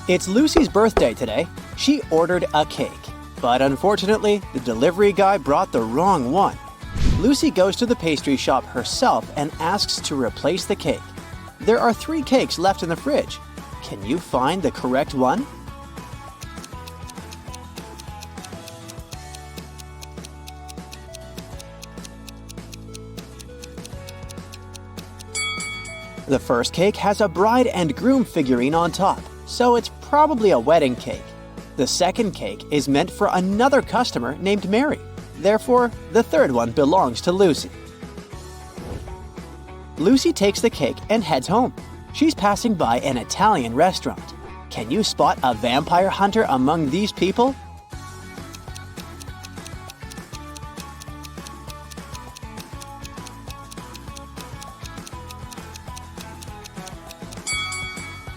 It's Lucy's birthday today. She ordered a cake, but unfortunately, the delivery guy brought the wrong one. Lucy goes to the pastry shop herself and asks to replace the cake. There are 3 cakes left in the fridge. Can you find the correct one? The first cake has a bride and groom figurine on top, so it's probably a wedding cake. The second cake is meant for another customer named Mary. Therefore, the third one belongs to Lucy. Lucy takes the cake and heads home. She's passing by an Italian restaurant. Can you spot a vampire hunter among these people?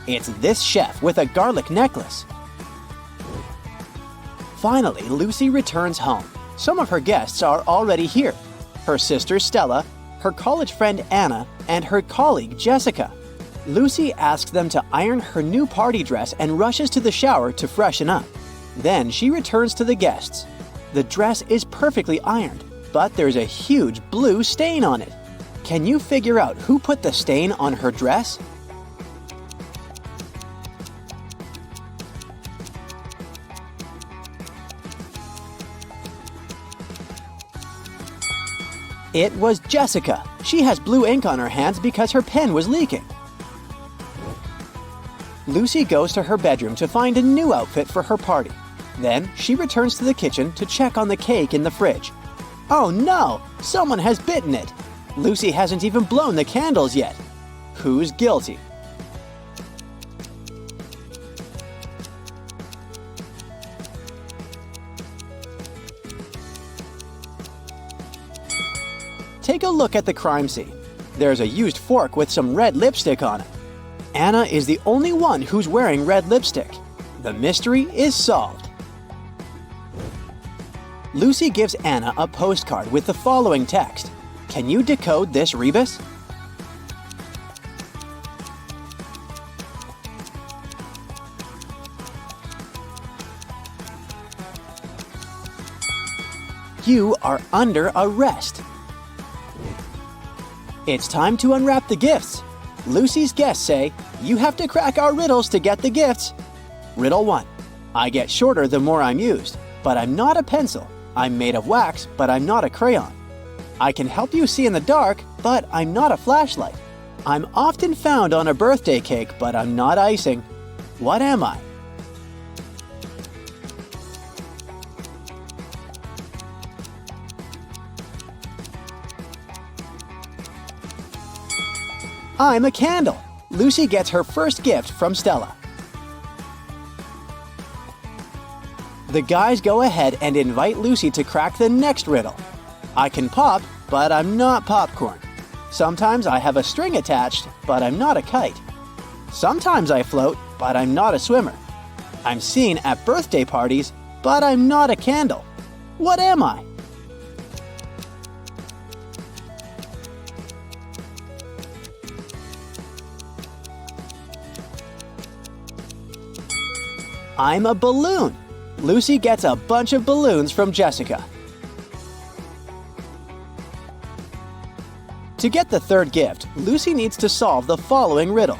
It's this chef with a garlic necklace. Finally, Lucy returns home. Some of her guests are already here. Her sister Stella, her college friend Anna, and her colleague Jessica. Lucy asks them to iron her new party dress and rushes to the shower to freshen up. Then she returns to the guests. The dress is perfectly ironed, but there's a huge blue stain on it. Can you figure out who put the stain on her dress? It was Jessica. She has blue ink on her hands because her pen was leaking. Lucy goes to her bedroom to find a new outfit for her party. Then she returns to the kitchen to check on the cake in the fridge. Oh no! Someone has bitten it! Lucy hasn't even blown the candles yet. Who's guilty? Take a look at the crime scene. There's a used fork with some red lipstick on it. Anna is the only one who's wearing red lipstick. The mystery is solved. Lucy gives Anna a postcard with the following text. Can you decode this rebus? You are under arrest. It's time to unwrap the gifts. Lucy's guests say, you have to crack our riddles to get the gifts. Riddle 1. I get shorter the more I'm used, but I'm not a pencil. I'm made of wax, but I'm not a crayon. I can help you see in the dark, but I'm not a flashlight. I'm often found on a birthday cake, but I'm not icing. What am I? I'm a candle. Lucy gets her first gift from Stella. The guys go ahead and invite Lucy to crack the next riddle. I can pop, but I'm not popcorn. Sometimes I have a string attached, but I'm not a kite. Sometimes I float, but I'm not a swimmer. I'm seen at birthday parties, but I'm not a candle. What am I? I'm a balloon. Lucy gets a bunch of balloons from Jessica. To get the third gift, Lucy needs to solve the following riddle.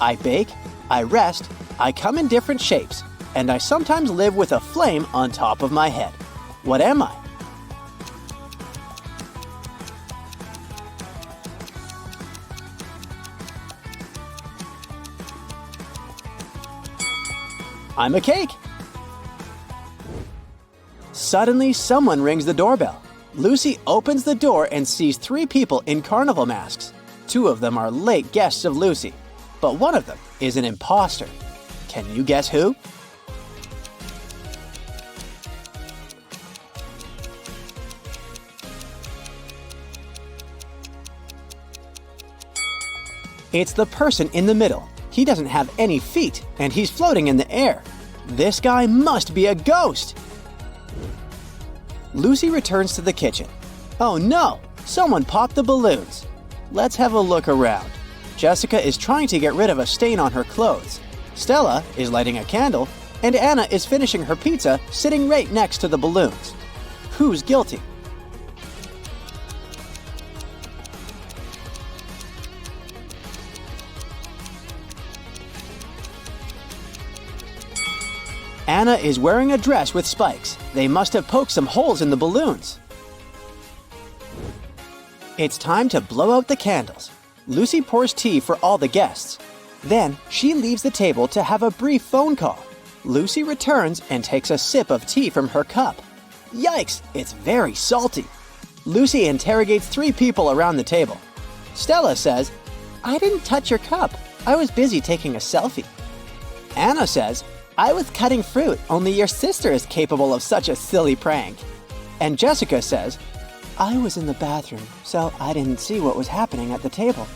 I bake, I rest, I come in different shapes, and I sometimes live with a flame on top of my head. What am I? I'm a cake. Suddenly, someone rings the doorbell. Lucy opens the door and sees 3 people in carnival masks. 2 of them are late guests of Lucy, but one of them is an imposter. Can you guess who? It's the person in the middle. He doesn't have any feet, and he's floating in the air. This guy must be a ghost! Lucy returns to the kitchen. Oh no! Someone popped the balloons. Let's have a look around. Jessica is trying to get rid of a stain on her clothes. Stella is lighting a candle, and Anna is finishing her pizza sitting right next to the balloons. Who's guilty? Anna is wearing a dress with spikes. They must have poked some holes in the balloons. It's time to blow out the candles. Lucy pours tea for all the guests. Then she leaves the table to have a brief phone call. Lucy returns and takes a sip of tea from her cup. Yikes, it's very salty. Lucy interrogates 3 people around the table. Stella says, "I didn't touch your cup. I was busy taking a selfie." Anna says, "I was cutting fruit, only your sister is capable of such a silly prank." And Jessica says, "I was in the bathroom, so I didn't see what was happening at the table."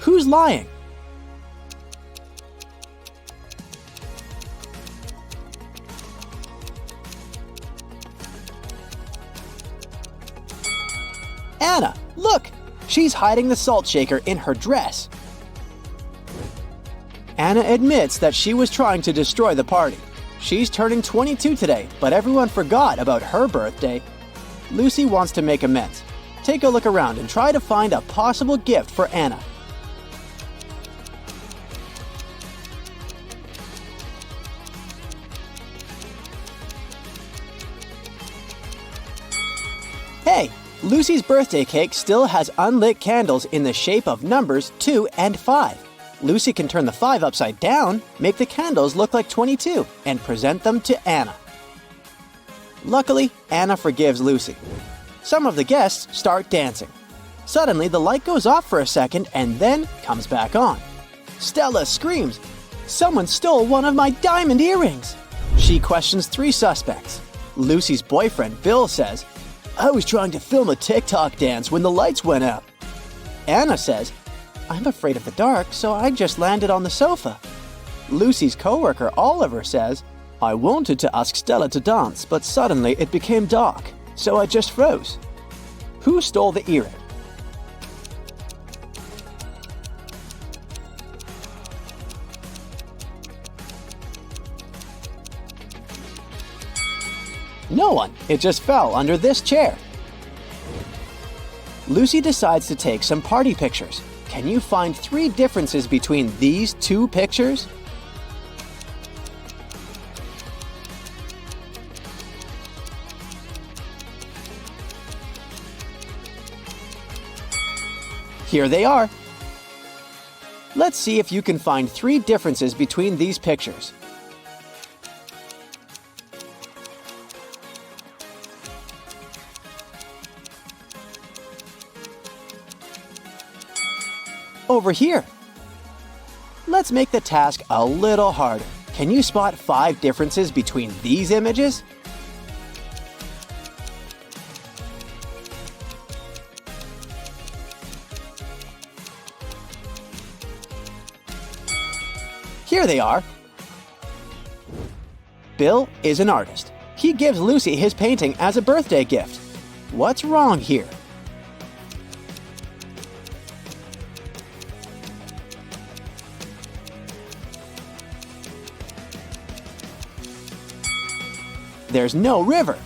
Who's lying? Anna, look! She's hiding the salt shaker in her dress. Anna admits that she was trying to destroy the party. She's turning 22 today, but everyone forgot about her birthday. Lucy wants to make amends. Take a look around and try to find a possible gift for Anna. Hey, Lucy's birthday cake still has unlit candles in the shape of numbers 2 and 5. Lucy can turn the 5 upside down, make the candles look like 22, and present them to Anna. Luckily, Anna forgives Lucy. Some of the guests start dancing. Suddenly, the light goes off for a second and then comes back on. Stella screams, "Someone stole one of my diamond earrings!" She questions 3 suspects. Lucy's boyfriend, Bill, says, "I was trying to film a TikTok dance when the lights went out." Anna says, "I'm afraid of the dark, so I just landed on the sofa." Lucy's coworker, Oliver, says, "I wanted to ask Stella to dance, but suddenly it became dark, so I just froze." Who stole the earring? No one. It just fell under this chair. Lucy decides to take some party pictures. Can you find 3 differences between these 2 pictures? Here they are. Let's see if you can find 3 differences between these pictures. Over here. Let's make the task a little harder. Can you spot 5 differences between these images? Here they are. Bill is an artist. He gives Lucy his painting as a birthday gift. What's wrong here? There's no river.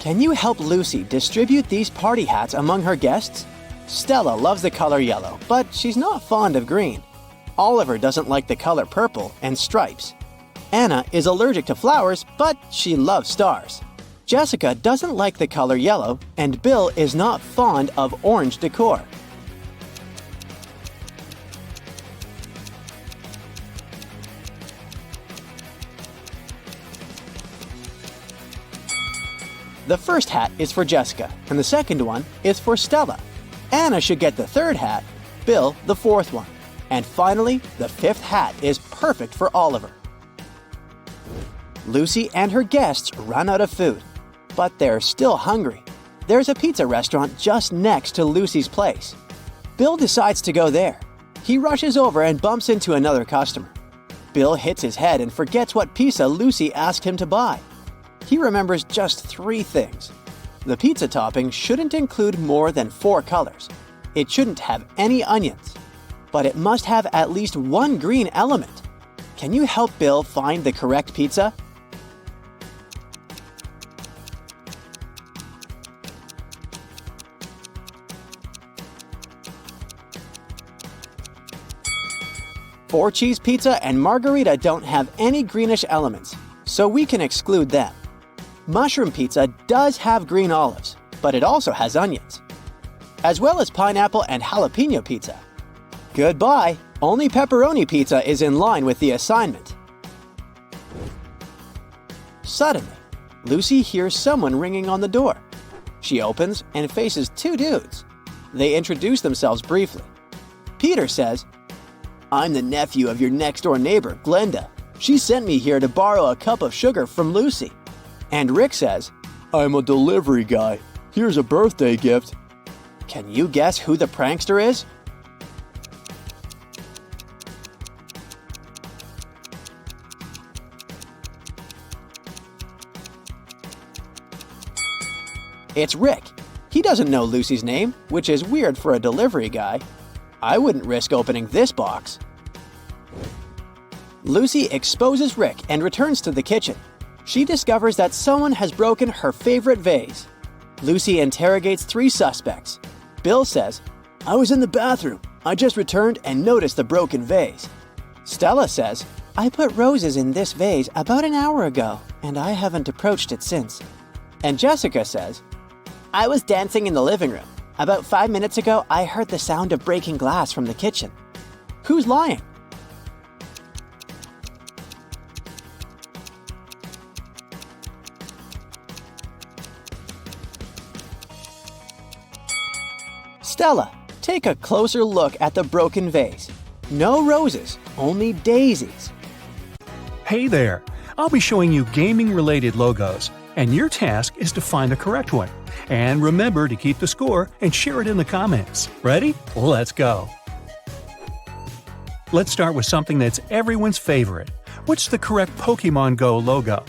Can you help Lucy distribute these party hats among her guests? Stella loves the color yellow, but she's not fond of green. Oliver doesn't like the color purple and stripes. Anna is allergic to flowers, but she loves stars. Jessica doesn't like the color yellow, and Bill is not fond of orange decor. The first hat is for Jessica, and the second one is for Stella. Anna should get the 3rd hat, Bill the 4th one. And finally, the 5th hat is perfect for Oliver. Lucy and her guests run out of food, but they're still hungry. There's a pizza restaurant just next to Lucy's place. Bill decides to go there. He rushes over and bumps into another customer. Bill hits his head and forgets what pizza Lucy asked him to buy. He remembers just 3 things. The pizza topping shouldn't include more than 4 colors. It shouldn't have any onions. but it must have at least one green element. Can you help Bill find the correct pizza? Four-cheese pizza and margarita don't have any greenish elements, so we can exclude them. Mushroom pizza does have green olives, but it also has onions, as well as pineapple and jalapeno pizza. Goodbye! Only pepperoni pizza is in line with the assignment. Suddenly, Lucy hears someone ringing on the door. She opens and faces two dudes. They introduce themselves briefly. Peter says, "I'm the nephew of your next-door neighbor, Glenda. She sent me here to borrow a cup of sugar from Lucy." And Rick says, "I'm a delivery guy. Here's a birthday gift." Can you guess who the prankster is? It's Rick. He doesn't know Lucy's name, which is weird for a delivery guy. I wouldn't risk opening this box. Lucy exposes Rick and returns to the kitchen. She discovers that someone has broken her favorite vase. Lucy interrogates three suspects. Bill says, "I was in the bathroom. I just returned and noticed the broken vase." Stella says, "I put roses in this vase about an hour ago, and I haven't approached it since." And Jessica says, "I was dancing in the living room. About 5 minutes ago, I heard the sound of breaking glass from the kitchen." Who's lying? Stella, take a closer look at the broken vase. No roses, only daisies. Hey there! I'll be showing you gaming-related logos, and your task is to find the correct one. And remember to keep the score and share it in the comments. Ready? Let's go! Let's start with something that's everyone's favorite. What's the correct Pokemon Go logo?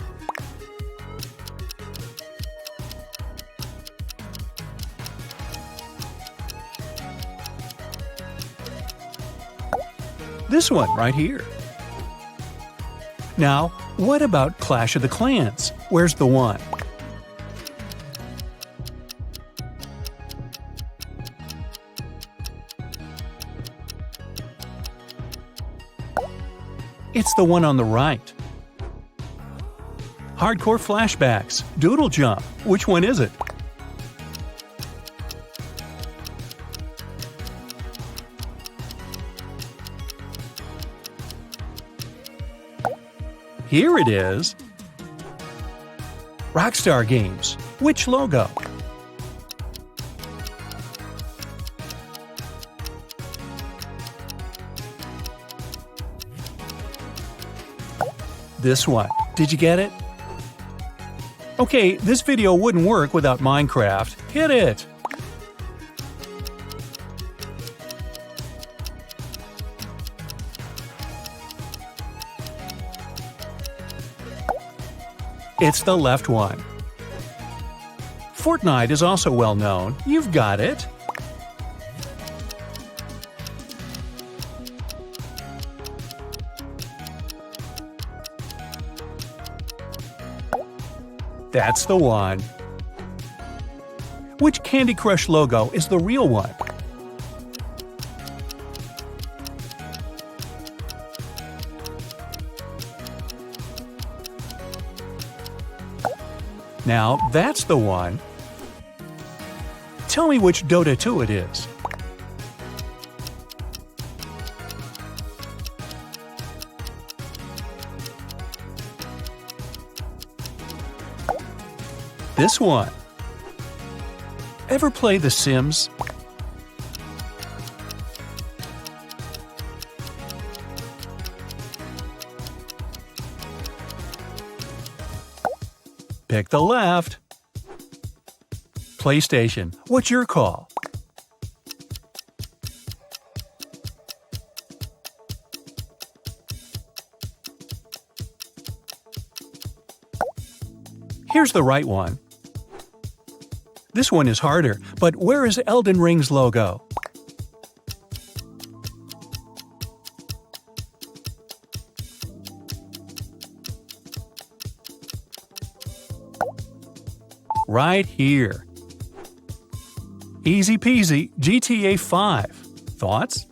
This one right here. Now, what about Clash of the Clans? Where's the one? It's the one on the right. Hardcore Flashbacks, Doodle Jump. Which one is it? Here it is. Rockstar Games. Which logo? This one. Did you get it? Okay, this video wouldn't work without Minecraft. Hit it! It's the left one. Fortnite is also well known. You've got it. That's the one. Which Candy Crush logo is the real one? Now, that's the one. Tell me which Dota 2 it is. This one. Ever play The Sims? Pick the left. PlayStation, what's your call? Here's the right one. This one is harder, but where is Elden Ring's logo? Right here. Easy peasy GTA 5. Thoughts?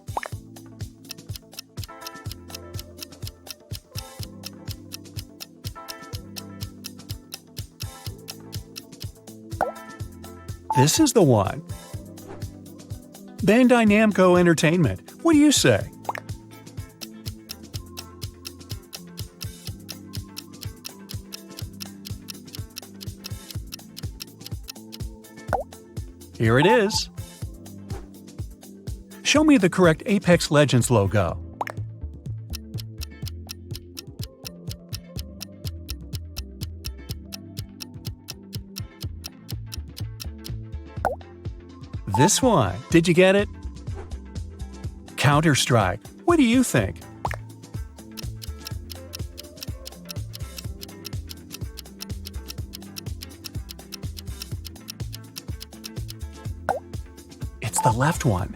This is the one. Bandai Namco Entertainment. What do you say? Here it is. Show me the correct Apex Legends logo. This one. Did you get it? Counter-Strike. What do you think? It's the left one.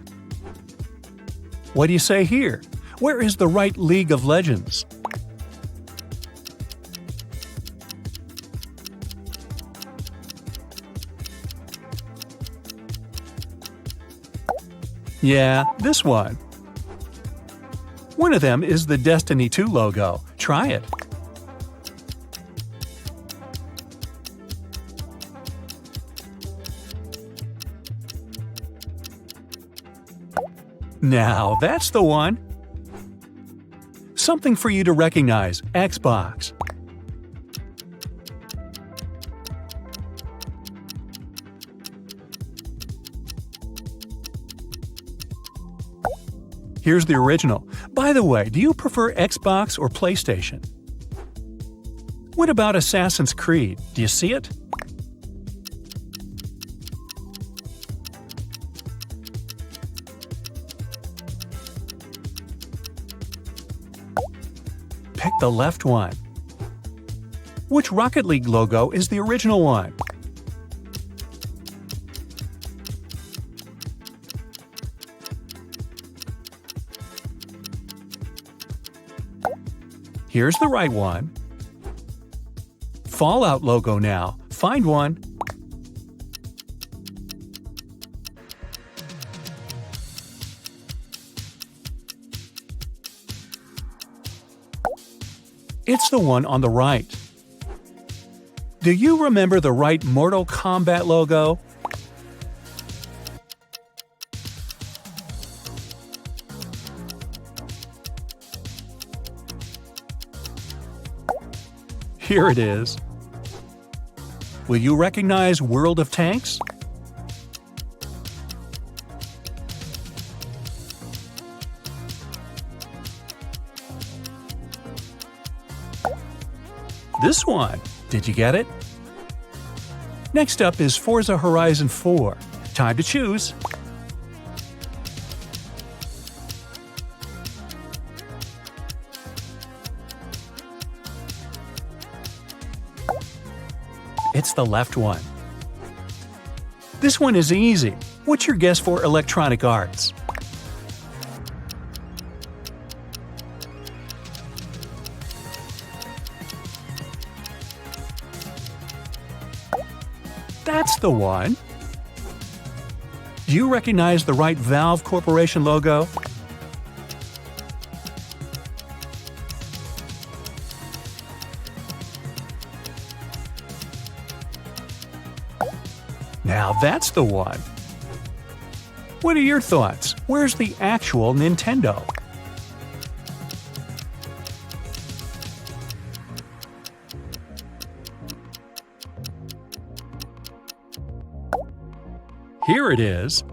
What do you say here? Where is the right League of Legends? Yeah, this one. One of them is the Destiny 2 logo. Try it. Now, that's the one. Something for you to recognize. Xbox. Here's the original. By the way, do you prefer Xbox or PlayStation? What about Assassin's Creed? Do you see it? Pick the left one. Which Rocket League logo is the original one? Here's the right one. Fallout logo now. Find one. It's the one on the right. Do you remember the right Mortal Kombat logo? Here it is. Will you recognize World of Tanks? This one. Did you get it? Next up is Forza Horizon 4. Time to choose. It's the left one. This one is easy. What's your guess for Electronic Arts? That's the one. Do you recognize the right Valve Corporation logo? Now that's the one. What are your thoughts? Where's the actual Nintendo? Here it is.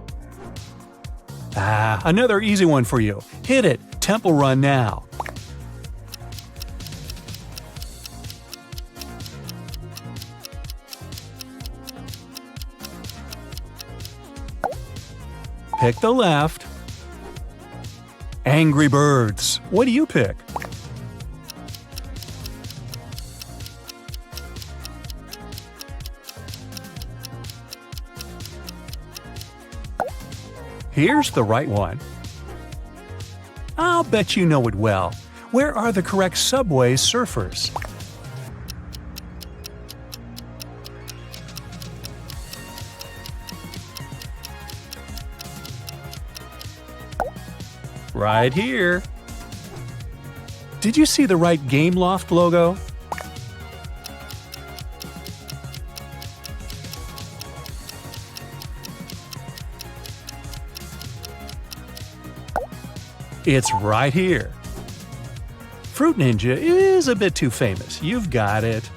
Another easy one for you. Hit it. Temple Run now. Pick the left. Angry Birds. What do you pick? Here's the right one. I'll bet you know it well. Where are the correct Subway surfers? Right here. Did you see the right Gameloft logo? It's right here. Fruit Ninja is a bit too famous. You've got it.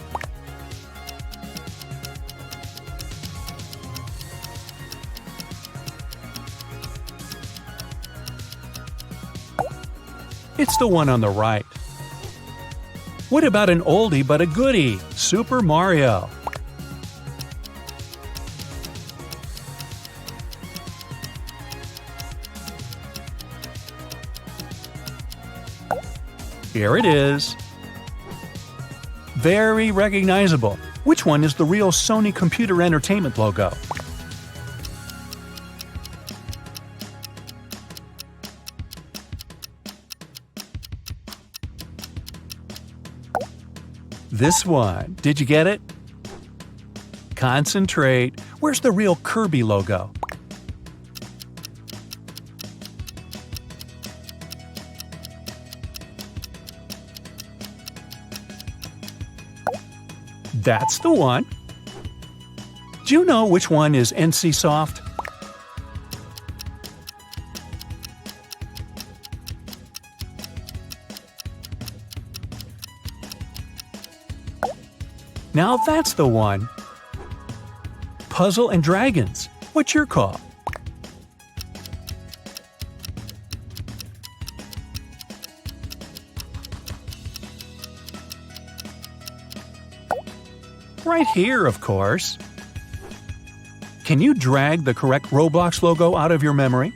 It's the one on the right. What about an oldie but a goodie? Super Mario. Here it is. Very recognizable. Which one is the real Sony Computer Entertainment logo? This one. Did you get it? Concentrate. Where's the real Kirby logo? That's the one. Do you know which one is NCSoft? Now that's the one. Puzzle and Dragons. What's your call? Right here, of course. Can you drag the correct Roblox logo out of your memory?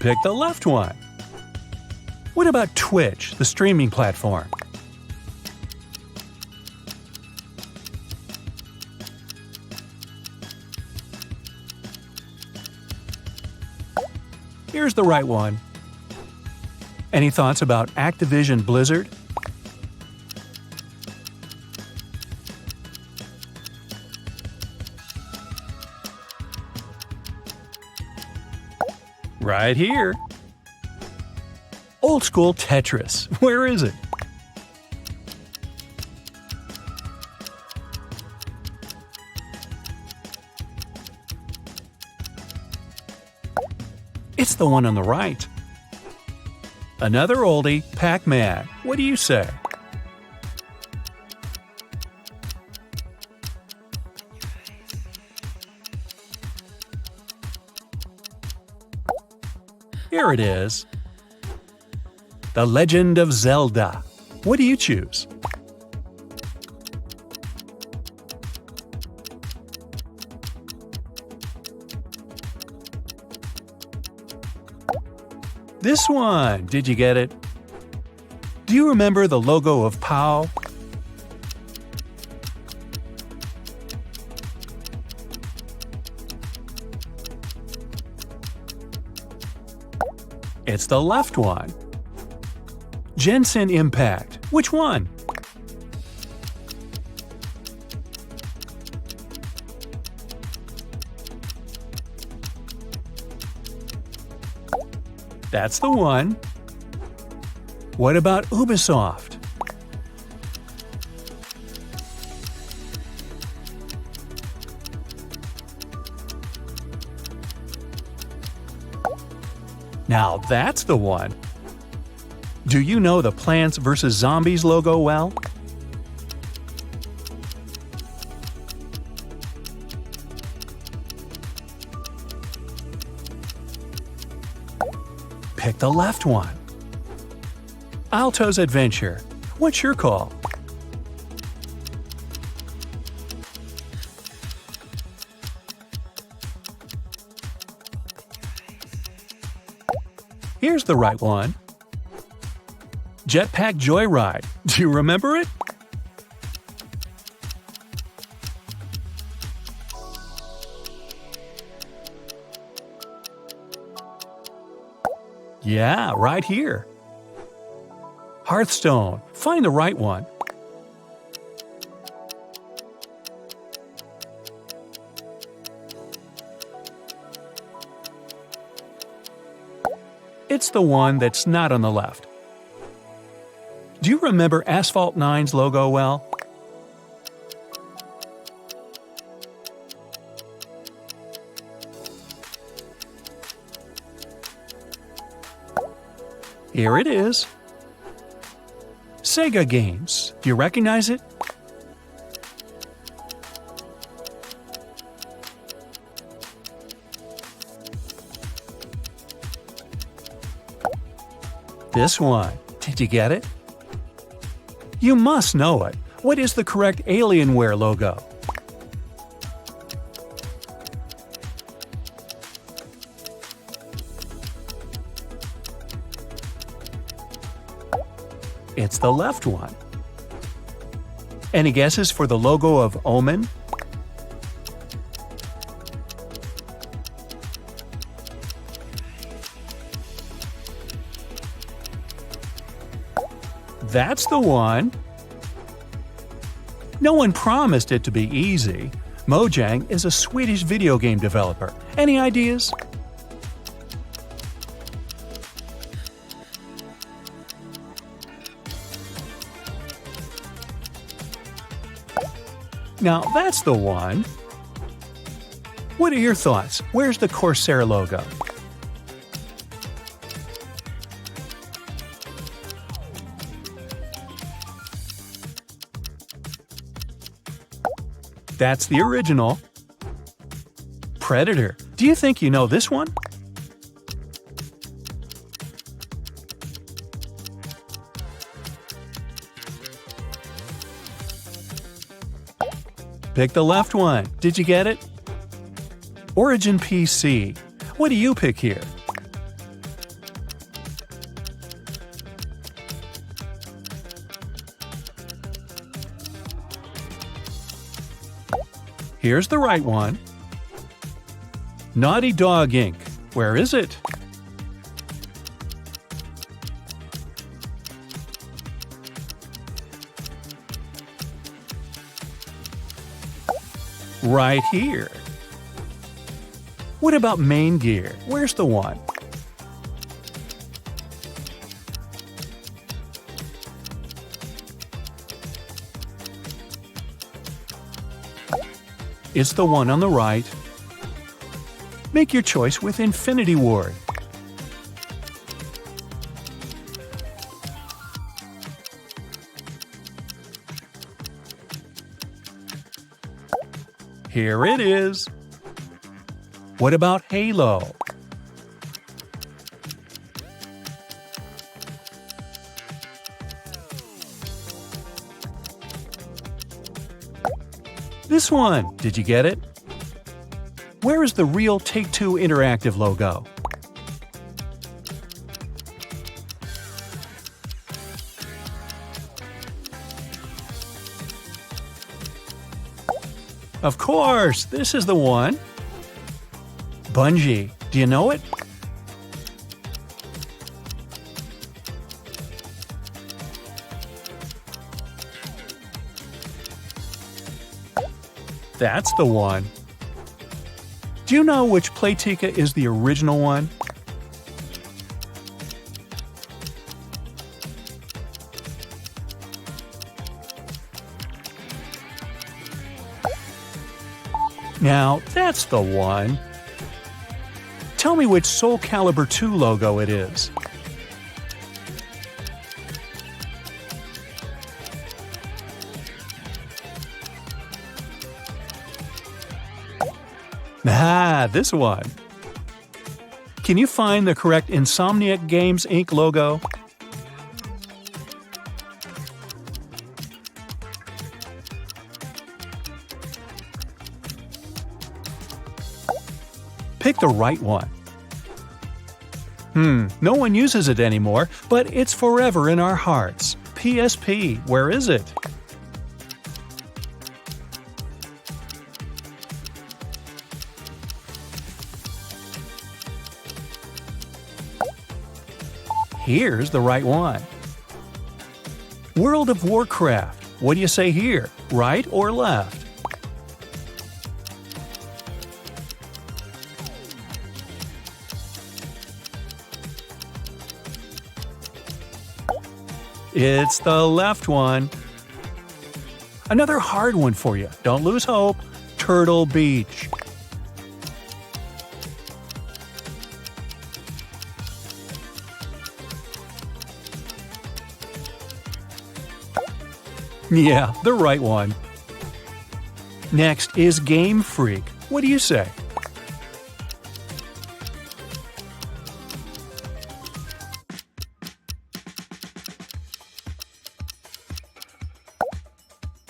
Pick the left one. What about Twitch, the streaming platform? Here's the right one. Any thoughts about Activision Blizzard? Right here. Old school Tetris. Where is it? It's the one on the right. Another oldie, Pac-Man. What do you say? Here it is. The Legend of Zelda. What do you choose? This one. Did you get it? Do you remember the logo of POW? It's the left one. Jensen Impact. Which one? That's the one. What about Ubisoft? Now that's the one. Do you know the Plants vs. Zombies logo well? Pick the left one. Alto's Adventure. What's your call? Here's the right one. Jetpack Joyride. Do you remember it? Yeah, right here. Hearthstone. Find the right one. It's the one that's not on the left. Do you remember Asphalt 9's logo well? Here it is. Sega Games. Do you recognize it? This one. Did you get it? You must know it. What is the correct Alienware logo? It's the left one. Any guesses for the logo of Omen? That's the one. No one promised it to be easy. Mojang is a Swedish video game developer. Any ideas? Now that's the one. What are your thoughts? Where's the Corsair logo? That's the original. Predator. Do you think you know this one? Pick the left one. Did you get it? Origin PC. What do you pick here? Here's the right one. Naughty Dog Inc. Where is it? Right here. What about Main Gear? Where's the one? It's the one on the right. Make your choice with Infinity Ward. Here it is. What about Halo? This one. Did you get it? Where is the real Take-Two Interactive logo? Of course, this is the one. Bungie. Do you know it? That's the one. Do you know which Playtika is the original one? Now, that's the one. Tell me which Soul Calibur 2 logo it is. Ah, this one. Can you find the correct Insomniac Games Inc. logo? Pick the right one. No one uses it anymore, but it's forever in our hearts. PSP, where is it? Here's the right one. World of Warcraft. What do you say here? Right or left? It's the left one. Another hard one for you. Don't lose hope. Turtle Beach. Yeah, the right one. Next is Game Freak. What do you say?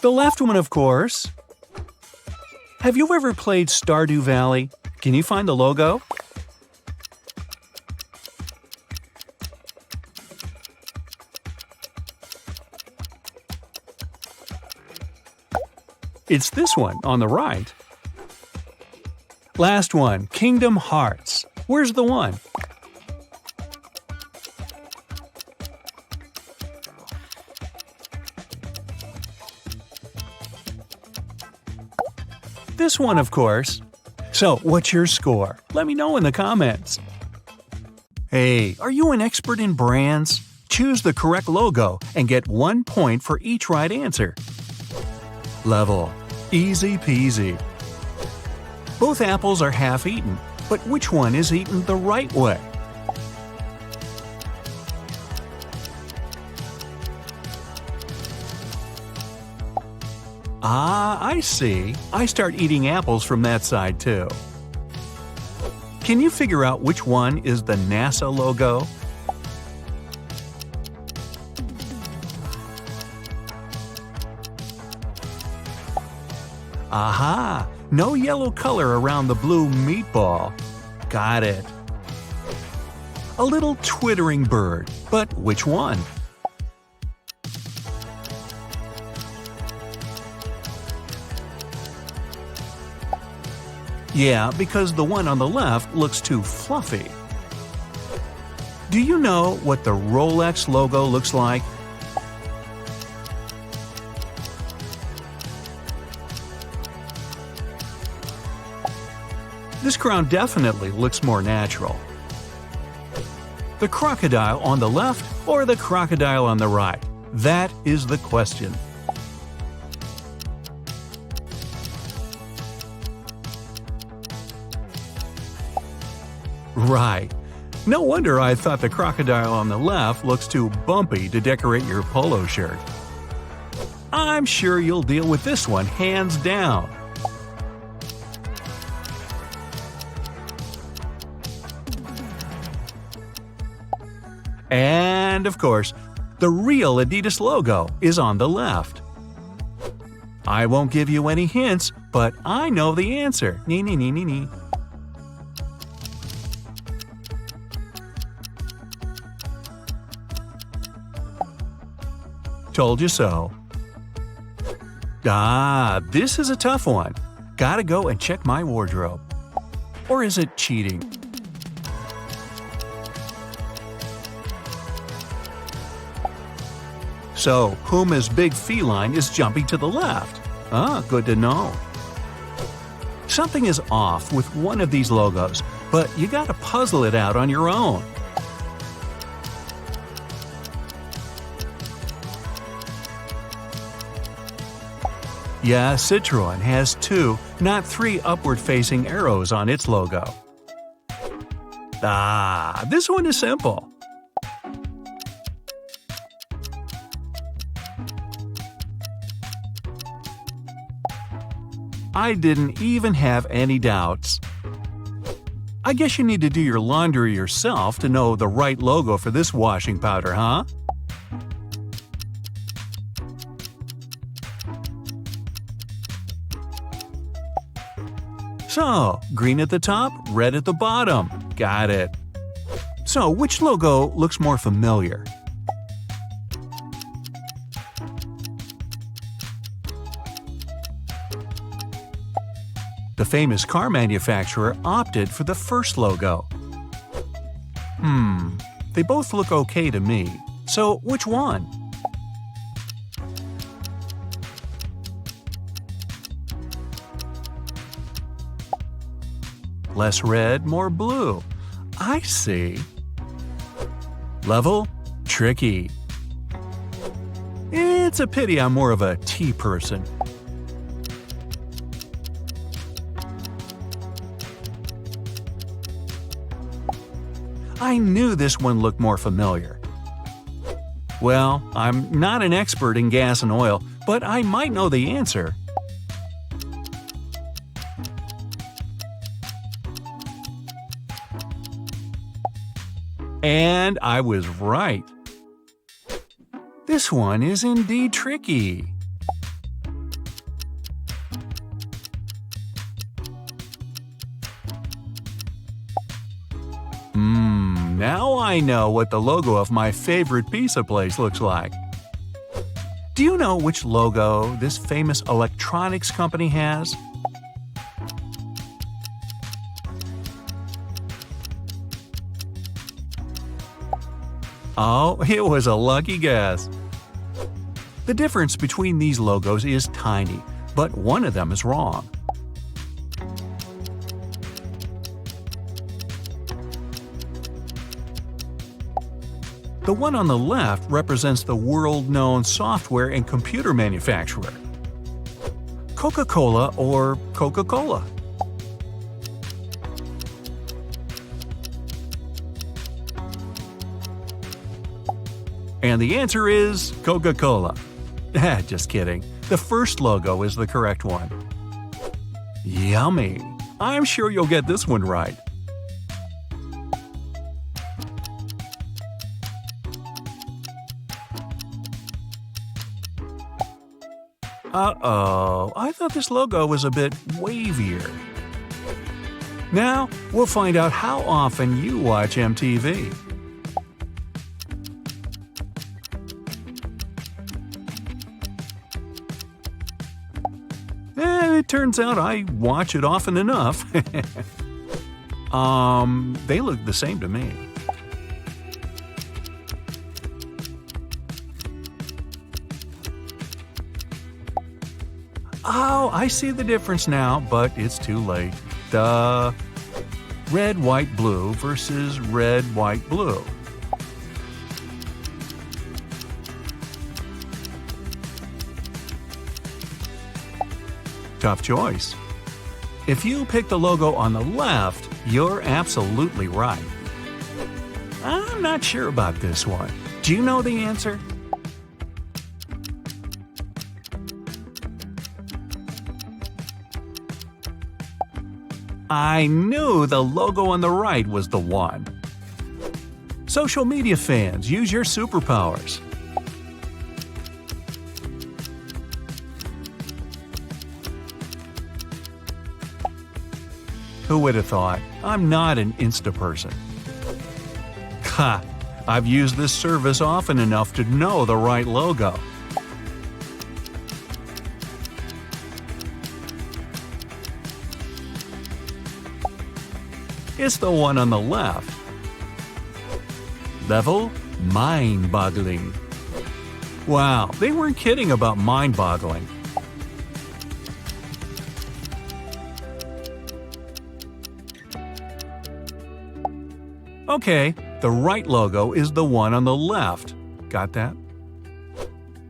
The left one, of course. Have you ever played Stardew Valley? Can you find the logo? It's this one on the right. Last one, Kingdom Hearts. Where's the one? This one, of course. So, what's your score? Let me know in the comments. Hey, are you an expert in brands? Choose the correct logo and get 1 point for each right answer. Level. Easy peasy. Both apples are half eaten, but which one is eaten the right way? Ah, I see. I start eating apples from that side too. Can you figure out which one is the NASA logo? Aha! No yellow color around the blue meatball. Got it. A little twittering bird, but which one? Yeah, because the one on the left looks too fluffy. Do you know what the Rolex logo looks like? This crown definitely looks more natural. The crocodile on the left or the crocodile on the right? That is the question. Right. No wonder I thought the crocodile on the left looks too bumpy to decorate your polo shirt. I'm sure you'll deal with this one hands down. And, of course, the real Adidas logo is on the left. I won't give you any hints, but I know the answer. Nee, nee, nee, nee, nee. Told you so. Ah, this is a tough one. Gotta go and check my wardrobe. Or is it cheating? So, Puma's big feline is jumping to the left. Ah, good to know. Something is off with one of these logos, but you gotta puzzle it out on your own. Yeah, Citroën has 2, not 3 upward-facing arrows on its logo. Ah, this one is simple. I didn't even have any doubts. I guess you need to do your laundry yourself to know the right logo for this washing powder, huh? So, green at the top, red at the bottom. Got it. So, which logo looks more familiar? The famous car manufacturer opted for the first logo. They both look okay to me. So, which one? Less red, more blue. I see. Level? Tricky. It's a pity I'm more of a tea person. I knew this one looked more familiar. Well, I'm not an expert in gas and oil, but I might know the answer. And I was right. This one is indeed tricky. Now I know what the logo of my favorite pizza place looks like. Do you know which logo this famous electronics company has? Oh, it was a lucky guess. The difference between these logos is tiny, but one of them is wrong. The one on the left represents the world-known software and computer manufacturer, Coca-Cola or Coca-Cola. And the answer is Coca-Cola. Just kidding. The first logo is the correct one. Yummy! I'm sure you'll get this one right. Uh-oh, I thought this logo was a bit wavier. Now, we'll find out how often you watch MTV. It turns out I watch it often enough. They look the same to me. Oh, I see the difference now, but it's too late. Duh. Red, white, blue versus red, white, blue. Tough choice. If you pick the logo on the left, you're absolutely right. I'm not sure about this one. Do you know the answer? I knew the logo on the right was the one. Social media fans, use your superpowers. Who would have thought? I'm not an Insta person. Ha! I've used this service often enough to know the right logo. It's the one on the left. Level mind-boggling. Wow, they weren't kidding about mind-boggling. Okay, the right logo is the one on the left. Got that?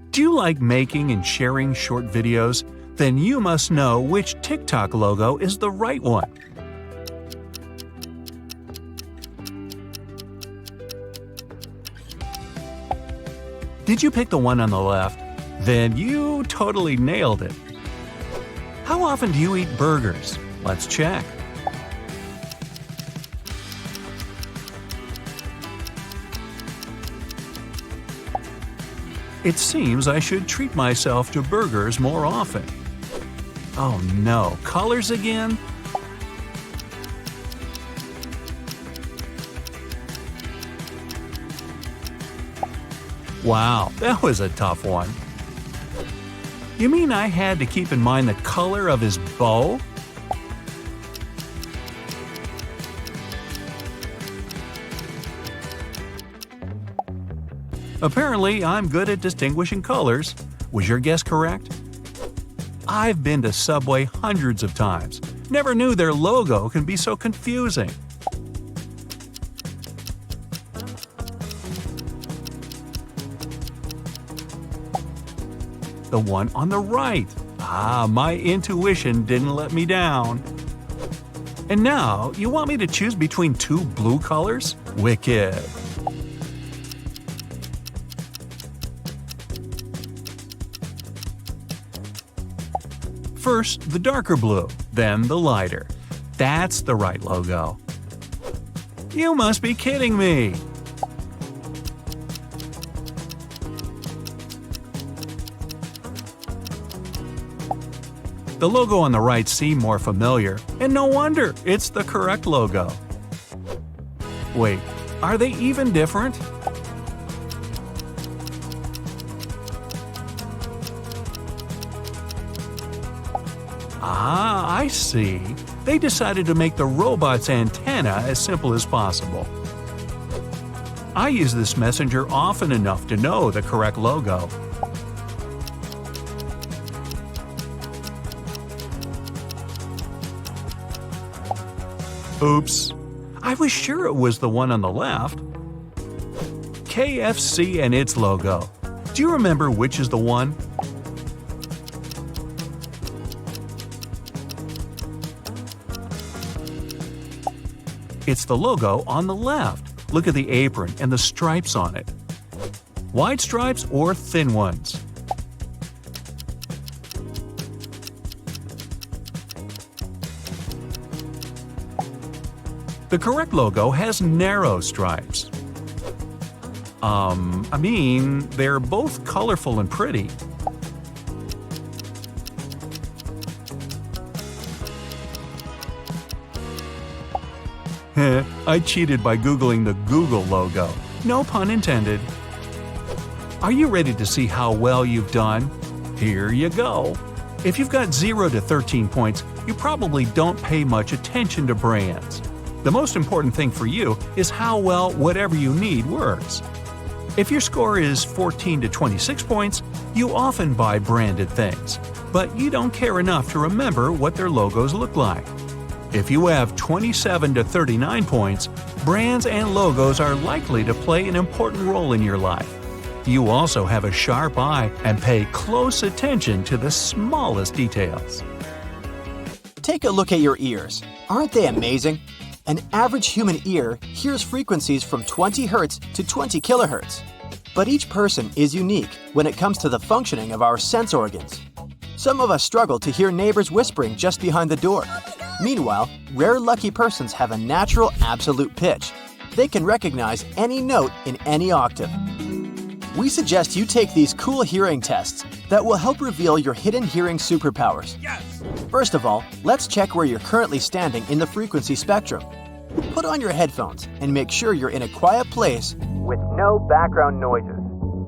Do you like making and sharing short videos? Then you must know which TikTok logo is the right one. Did you pick the one on the left? Then you totally nailed it. How often do you eat burgers? Let's check. It seems I should treat myself to burgers more often. Oh no, colors again? Wow, that was a tough one. You mean I had to keep in mind the color of his bow? Apparently, I'm good at distinguishing colors. Was your guess correct? I've been to Subway hundreds of times. Never knew their logo can be so confusing. the one on the right. Ah, my intuition didn't let me down. And now, you want me to choose between two blue colors? Wicked! First, the darker blue, then the lighter. That's the right logo. You must be kidding me! The logo on the right seemed more familiar, and no wonder, it's the correct logo. Wait, are they even different? Ah, I see. They decided to make the robot's antenna as simple as possible. I use this messenger often enough to know the correct logo. Oops. I was sure it was the one on the left. KFC and its logo. Do you remember which is the one? It's the logo on the left. Look at the apron and the stripes on it. Wide stripes or thin ones? The correct logo has narrow stripes. They're both colorful and pretty. I cheated by Googling the Google logo. No pun intended. Are you ready to see how well you've done? Here you go. If you've got 0 to 13 points, you probably don't pay much attention to brands. The most important thing for you is how well whatever you need works. If your score is 14 to 26 points, you often buy branded things, but you don't care enough to remember what their logos look like. If you have 27 to 39 points, brands and logos are likely to play an important role in your life. You also have a sharp eye and pay close attention to the smallest details. Take a look at your ears. Aren't they amazing? An average human ear hears frequencies from 20 Hz to 20 kHz. But each person is unique when it comes to the functioning of our sense organs. Some of us struggle to hear neighbors whispering just behind the door. Meanwhile, rare lucky persons have a natural absolute pitch. They can recognize any note in any octave. We suggest you take these cool hearing tests that will help reveal your hidden hearing superpowers. Yes! First of all, let's check where you're currently standing in the frequency spectrum. Put on your headphones and make sure you're in a quiet place with no background noises.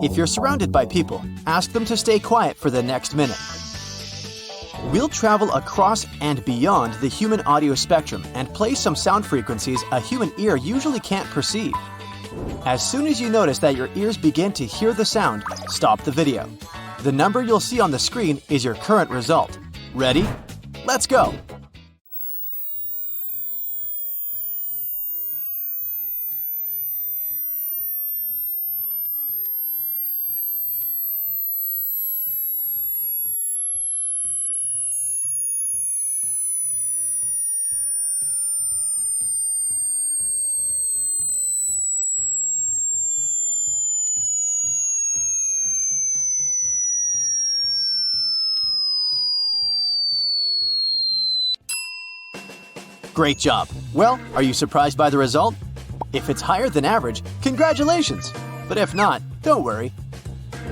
If you're surrounded by people, ask them to stay quiet for the next minute. We'll travel across and beyond the human audio spectrum and play some sound frequencies a human ear usually can't perceive. As soon as you notice that your ears begin to hear the sound, stop the video. The number you'll see on the screen is your current result. Ready? Let's go! Great job! Well, are you surprised by the result? If it's higher than average, congratulations! But if not, don't worry.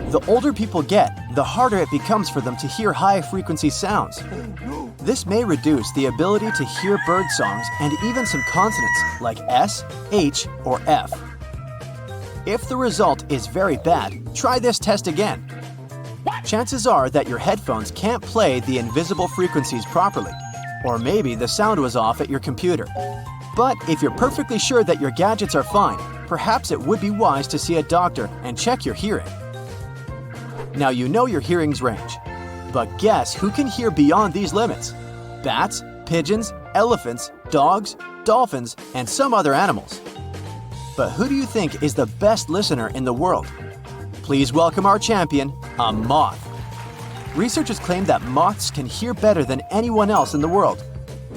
The older people get, the harder it becomes for them to hear high-frequency sounds. This may reduce the ability to hear bird songs and even some consonants like S, H, or F. If the result is very bad, try this test again. Chances are that your headphones can't play the invisible frequencies properly. Or maybe the sound was off at your computer. But if you're perfectly sure that your gadgets are fine, perhaps it would be wise to see a doctor and check your hearing. Now you know your hearing's range. But guess who can hear beyond these limits? Bats, pigeons, elephants, dogs, dolphins, and some other animals. But who do you think is the best listener in the world? Please welcome our champion, a moth. researchers claim that moths can hear better than anyone else in the world.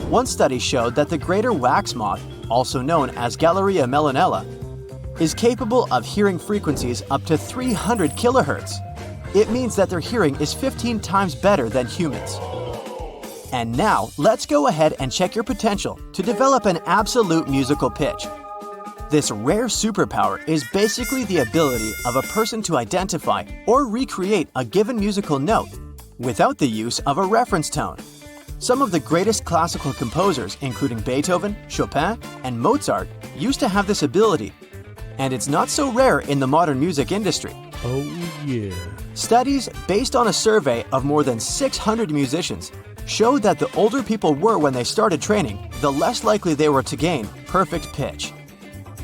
One study showed that the greater wax moth, also known as Galleria melanella, is capable of hearing frequencies up to 300 kilohertz. It means that their hearing is 15 times better than humans. And now, let's go ahead and check your potential to develop an absolute musical pitch. This rare superpower is basically the ability of a person to identify or recreate a given musical note without the use of a reference tone. Some of the greatest classical composers, including Beethoven, Chopin, and Mozart, used to have this ability, and it's not so rare in the modern music industry. Oh yeah. Studies based on a survey of more than 600 musicians showed that the older people were when they started training, the less likely they were to gain perfect pitch.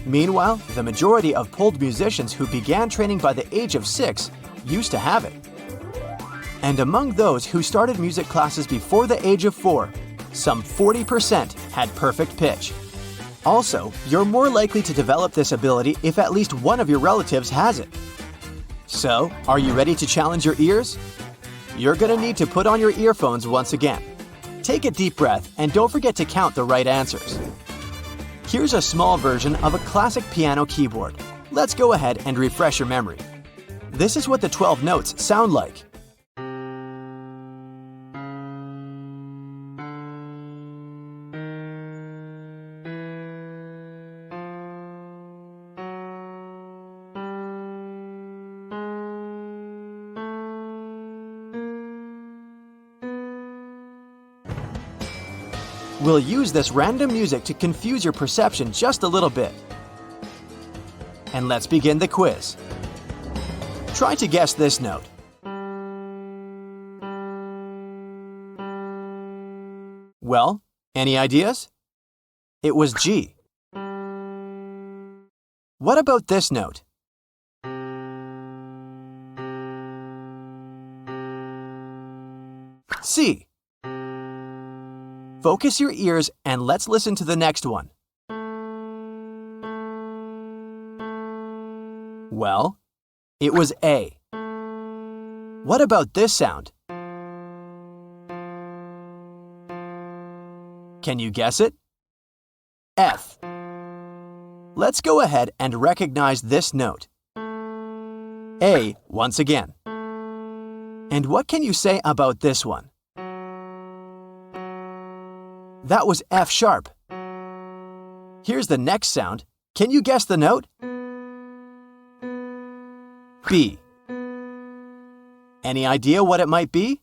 Meanwhile, the majority of polled musicians who began training by the age of 6 used to have it. And among those who started music classes before the age of 4, some 40% had perfect pitch. Also, you're more likely to develop this ability if at least one of your relatives has it. So, are you ready to challenge your ears? You're gonna need to put on your earphones once again. Take a deep breath and don't forget to count the right answers. Here's a small version of a classic piano keyboard. Let's go ahead and refresh your memory. This is what the 12 notes sound like. We'll use this random music to confuse your perception just a little bit. And let's begin the quiz. Try to guess this note. Well, any ideas? It was G. What about this note? C. Focus your ears and let's listen to the next one. Well, it was A. What about this sound? Can you guess it? F. Let's go ahead and recognize this note. A once again. And what can you say about this one? That was F sharp. Here's the next sound. Can you guess the note? B. Any idea what it might be?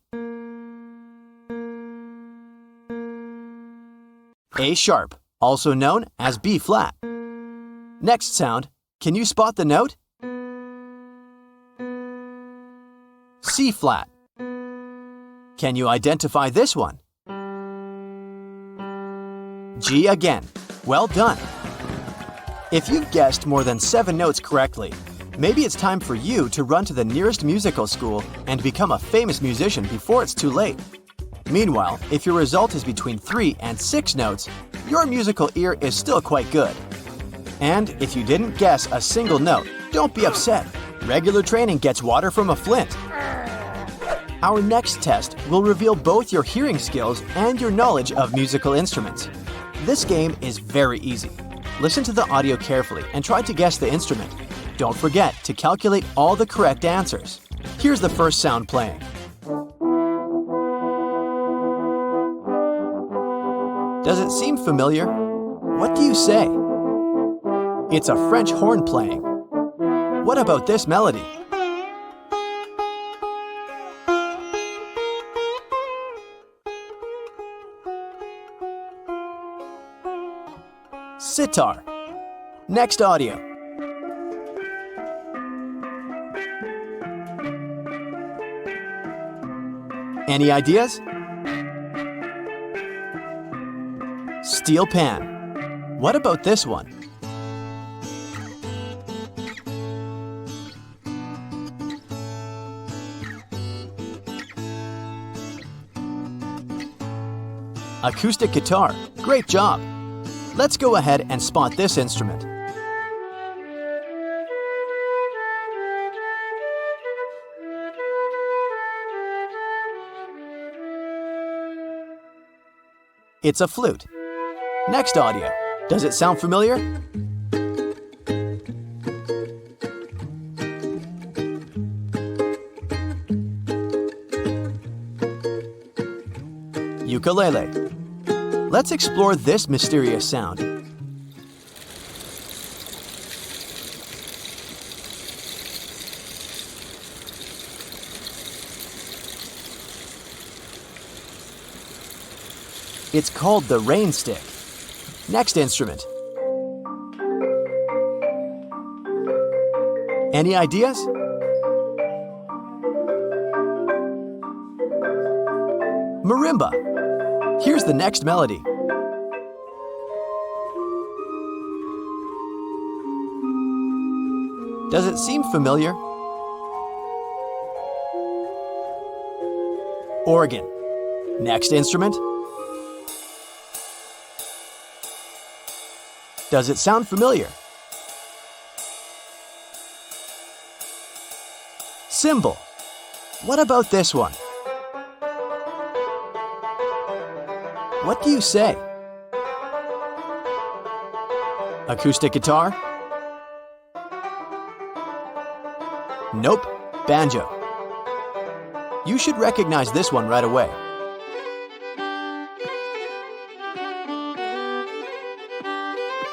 A sharp, also known as B flat. Next sound. Can you spot the note? C flat. Can you identify this one? G again. Well done. If you've guessed more than 7 notes correctly, maybe it's time for you to run to the nearest musical school and become a famous musician before it's too late. Meanwhile, if your result is between 3 and 6 notes, your musical ear is still quite good. And if you didn't guess a single note, don't be upset. Regular training gets water from a flint. Our next test will reveal both your hearing skills and your knowledge of musical instruments. This game is very easy. Listen to the audio carefully and try to guess the instrument. Don't forget to calculate all the correct answers. Here's the first sound playing. Does it seem familiar? What do you say? It's a French horn playing. What about this melody? Sitar. Next audio. Any ideas? Steel pan. What about this one? Acoustic guitar. Great job. Let's go ahead and spot this instrument. It's a flute. Next audio. Does it sound familiar? Ukulele. Let's explore this mysterious sound. It's called the rain stick. Next instrument. Any ideas? Marimba. Here's the next melody. Does it seem familiar? Organ. Next instrument. Does it sound familiar? Cymbal. What about this one? What do you say? Acoustic guitar? Nope, banjo. You should recognize this one right away.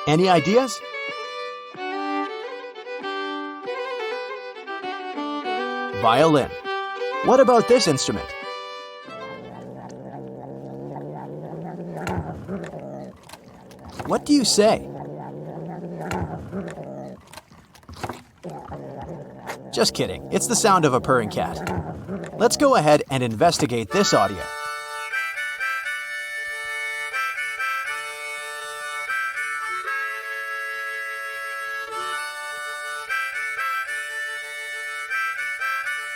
Any ideas? Violin. What about this instrument? What do you say? Just kidding, it's the sound of a purring cat. Let's go ahead and investigate this audio.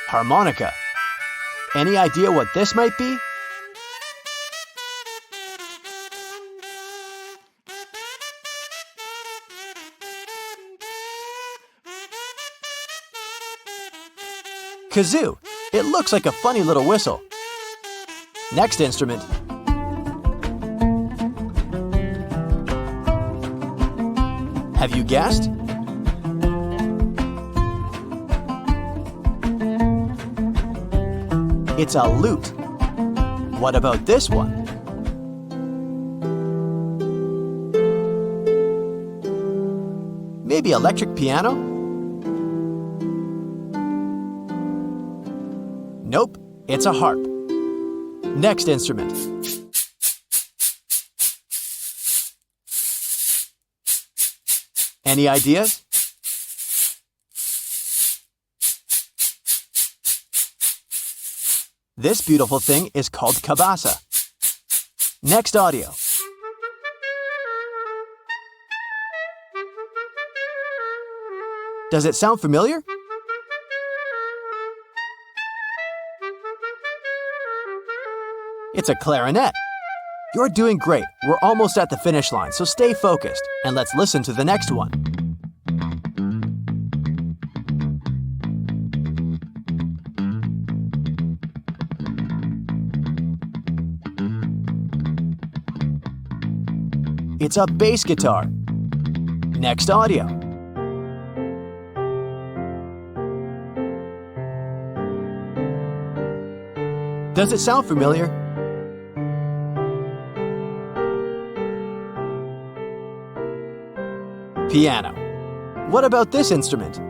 Harmonica. Any idea what this might be? Kazoo. It looks like a funny little whistle. Next instrument. Have you guessed? It's a lute. What about this one? Maybe electric piano? Nope, it's a harp. Next instrument. Any ideas? This beautiful thing is called cabasa. Next audio. Does it sound familiar? It's a clarinet. You're doing great. We're almost at the finish line, so stay focused, and let's listen to the next one. It's a bass guitar. Next audio. Does it sound familiar? Piano. What about this instrument?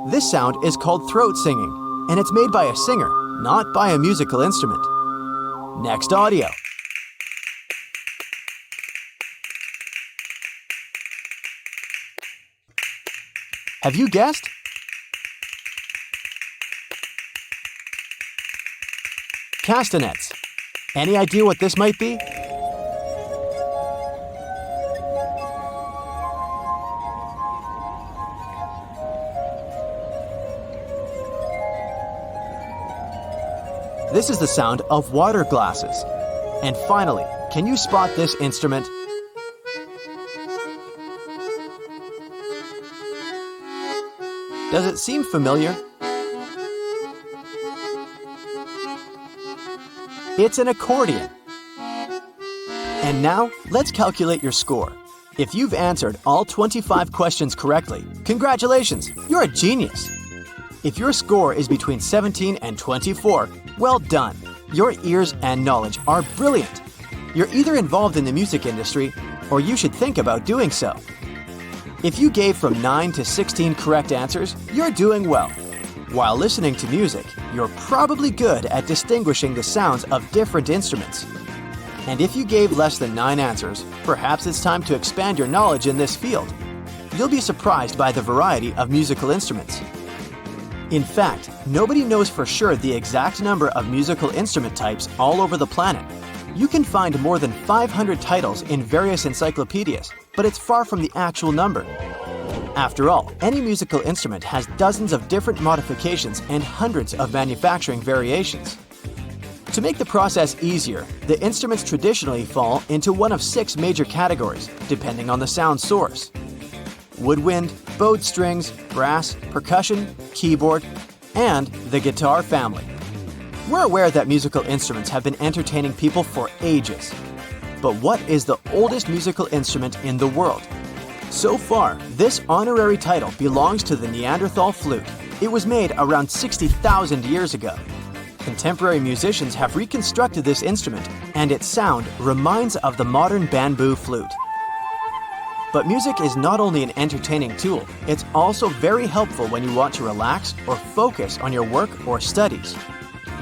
This sound is called throat singing, and it's made by a singer, not by a musical instrument. Next audio. Have you guessed? Castanets. Any idea what this might be? This is the sound of water glasses. And finally, can you spot this instrument? Does it seem familiar? It's an accordion. And now, let's calculate your score. If you've answered all 25 questions correctly, congratulations, you're a genius. If your score is between 17 and 24, well done. Your ears and knowledge are brilliant. You're either involved in the music industry, or you should think about doing so. If you gave from 9 to 16 correct answers, you're doing well. While listening to music, you're probably good at distinguishing the sounds of different instruments. And if you gave less than 9 answers, perhaps it's time to expand your knowledge in this field. You'll be surprised by the variety of musical instruments. In fact, nobody knows for sure the exact number of musical instrument types all over the planet. You can find more than 500 titles in various encyclopedias, but it's far from the actual number. After all, any musical instrument has dozens of different modifications and hundreds of manufacturing variations. To make the process easier, the instruments traditionally fall into one of 6 major categories, depending on the sound source: woodwind, bowed strings, brass, percussion, keyboard, and the guitar family. We're aware that musical instruments have been entertaining people for ages. But what is the oldest musical instrument in the world? So far, this honorary title belongs to the Neanderthal flute. It was made around 60,000 years ago. Contemporary musicians have reconstructed this instrument, and its sound reminds of the modern bamboo flute. But music is not only an entertaining tool, it's also very helpful when you want to relax or focus on your work or studies.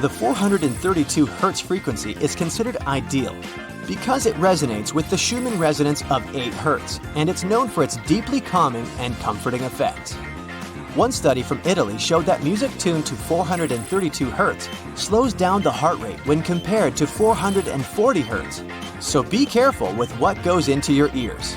The 432 Hz frequency is considered ideal because it resonates with the Schumann resonance of 8 Hz, and it's known for its deeply calming and comforting effects. One study from Italy showed that music tuned to 432 Hz slows down the heart rate when compared to 440 Hz. So be careful with what goes into your ears.